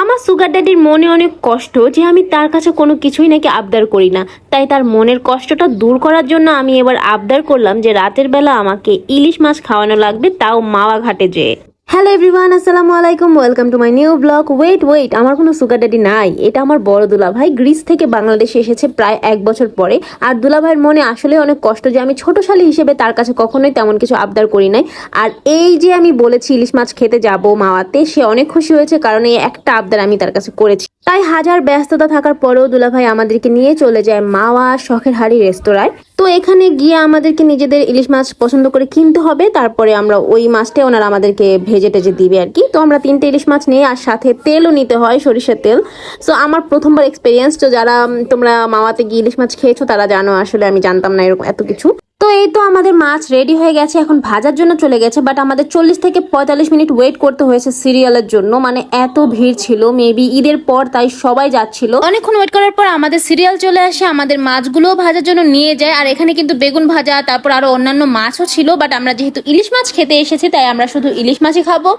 আমার সুগার ড্যাডির মনে অনেক কষ্ট যে আমি তার কাছে কোনো কিছুই নাকি আবদার করি না। তাই তার মনের কষ্টটা দূর করার জন্য আমি এবার আবদার করলাম যে রাতের বেলা আমাকে ইলিশ মাছ খাওয়ানো লাগবে, তাও মাওয়া ঘাটে যেয়ে। হ্যালো এভরিওয়ান, আসসালামু আলাইকুম, welcome to my new blog. Wait, আমার কোনো সুগার ড্যাডি নাই, এটা আমার বড় দুলাভাই। গ্রিস থেকে বাংলাদেশে এসেছে প্রায় 1 বছর পরে। আর দুলাভাইয়ের মনে আসলে অনেক কষ্ট যে আমি ছোট শালী হিসেবে তার কাছে কখনোই তেমন কিছু আবদার করি নাই। আর এই যে আমি বলেছি ইলিশ মাছ খেতে যাব মাওয়াতে, সে অনেক খুশি হয়েছে, কারণ এই একটা আবদার আমি তার কাছে করেছি। তাই হাজার ব্যস্ততা থাকার পরেও দুলাভাই আমাদেরকে নিয়ে চলে যায় মাওয়া শখের হাড়ি রেস্তোরাঁয়। তো এখানে গিয়ে আমাদেরকে নিজেদের ইলিশ মাছ পছন্দ করে কিনতে হবে, তারপরে আমরা ওই মাছটা ওনারা আমাদেরকে ভেজে টেজে দিবে আর কি। তো আমরা 3টে ইলিশ মাছ নিয়ে, আর সাথে তেলও নিতে হয়, সরিষার তেল। সো আমার প্রথমবার এক্সপিরিয়েন্স। তো যারা তোমরা মাওয়াতে গিয়ে ইলিশ মাছ খেয়েছো তারা জানো, আসলে আমি জানতাম না এরকম এত কিছু। তো এই তো আমাদের মাছ রেডি হয়ে গেছে, এখন ভাজার জন্য চলে গেছে। বাট আমাদের 40 থেকে 45 মিনিট ওয়েট করতে হয়েছে সিরিয়ালের জন্য, মানে এত ভিড় ছিল। মেবি ঈদের পর, তাই সবাই যাচ্ছিল। অনেকক্ষণ ওয়েট করার পর আমাদের সিরিয়াল চলে আসে, আমাদের মাছগুলোও ভাজার জন্য নিয়ে যায়। আর এখানে কিন্তু বেগুন ভাজা, তারপর আরো অন্যান্য মাছও ছিল। বাট আমরা যেহেতু ইলিশ মাছ খেতে এসেছি, তাই আমরা শুধু ইলিশ মাছই খাবো।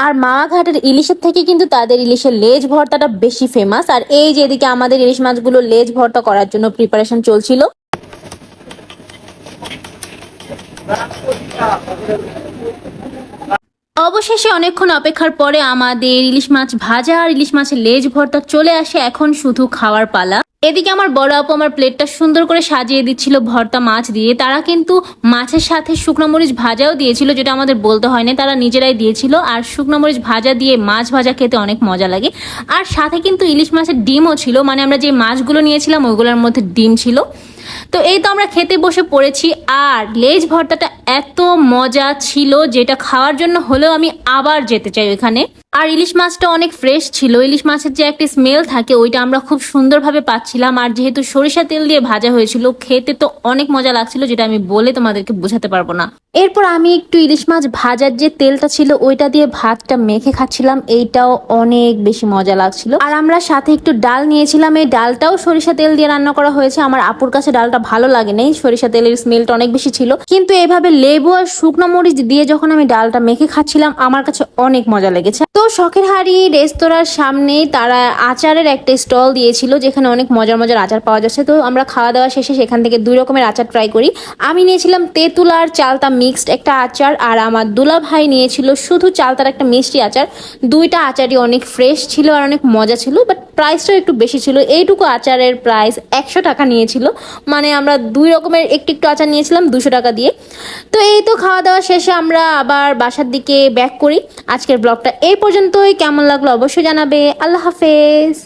আর মাওয়া ঘাটের ইলিশের থেকে কিন্তু তাদের ইলিশের লেজ ভর্তাটা বেশি ফেমাস। আর এই যে এদিকে আমাদের ইলিশ মাছগুলো লেজ ভর্তা করার জন্য প্রিপারেশন চলছিল। অবশেষে অনেকক্ষণ অপেক্ষার পরে আমাদের ইলিশ মাছ ভাজা আর ইলিশ মাছের লেজ ভর্তা চলে আসে, এখন শুধু খাওয়ার পালা। এদিকে আমার বড় আপু আমার প্লেটটা সুন্দর করে সাজিয়ে দিচ্ছিল ভর্তা মাছ দিয়ে। তারা কিন্তু মাছের সাথে শুকনো মরিচ ভাজাও দিয়েছিল, যেটা আমাদের বলতে হয় না, তারা নিজেরাই দিয়েছিল। আর শুকনো মরিচ ভাজা দিয়ে মাছ ভাজা খেতে অনেক মজা লাগে। আর সাথে কিন্তু ইলিশ মাছের ডিমও ছিল, মানে আমরা যে মাছগুলো নিয়েছিলাম ওইগুলোর মধ্যে ডিম ছিল। তো এই তো আমরা খেতে বসে পড়েছি। আর লেজ ভর্তাটা এত মজা ছিল, যেটা খাওয়ার জন্য হলেও আমি আবার যেতে চাই ওখানে। আর ইলিশ মাছটা অনেক ফ্রেশ ছিল, ইলিশ মাছের যে একটা স্মেল থাকে ওইটা আমরা খুব সুন্দরভাবে পাচ্ছিলাম। আর যেহেতু সরিষা তেল দিয়ে ভাজা হয়েছিল, খেতে তো অনেক মজা লাগছিল, যেটা আমি বলে তোমাদেরকে বোঝাতে পারবো না। এরপর আমি একটু ইলিশ মাছ ভাজার যে তেলটা ছিল ওইটা দিয়ে ভাতটা মেখে খাচ্ছিলাম, এইটাও অনেক বেশি মজা লাগছিল। আর আমরা সাথে একটু ডাল নিয়েছিলাম, এই ডালটাও সরিষা তেল দিয়ে রান্না করা হয়েছে। আমার আপুর কাছে ডালটা ভালো লাগে নাই, সরিষা তেলের স্মেলটা অনেক বেশি ছিল। কিন্তু এভাবে লেবু আর শুকনো মরিচ দিয়ে যখন আমি ডালটা মেখে খাচ্ছিলাম, আমার কাছে অনেক মজা লেগেছে। তো শখের হাড়ি রেস্তোরাঁর সামনে তারা আচারের একটা স্টল দিয়েছিল, যেখানে অনেক মজার মজার আচার পাওয়া যাচ্ছে। তো আমরা খাওয়া দাওয়া শেষে সেখান থেকে 2 রকমের আচার ট্রাই করি। আমি নিয়েছিলাম তেঁতুল আর চালতা মিক্সড একটা আচার, আর আমার দুলা ভাই নিয়েছিল শুধু চালতার একটা মিষ্টি আচার। 2টা আচারই অনেক ফ্রেশ ছিল আর অনেক মজা ছিল, বাট প্রাইসটাও একটু বেশি ছিল। এইটুকু আচারের প্রাইস 100 টাকা নিয়েছিল, মানে আমরা 2 রকমের একটু একটু আচার নিয়েছিলাম 200 টাকা দিয়ে। তো এই তো খাওয়া দাওয়া শেষে আমরা আবার বাসার দিকে ব্যাক করি। আজকের ব্লগটা এই পর্যন্তই। কেমন লাগলো অবশ্যই জানাবে। আল্লাহ হাফেজ।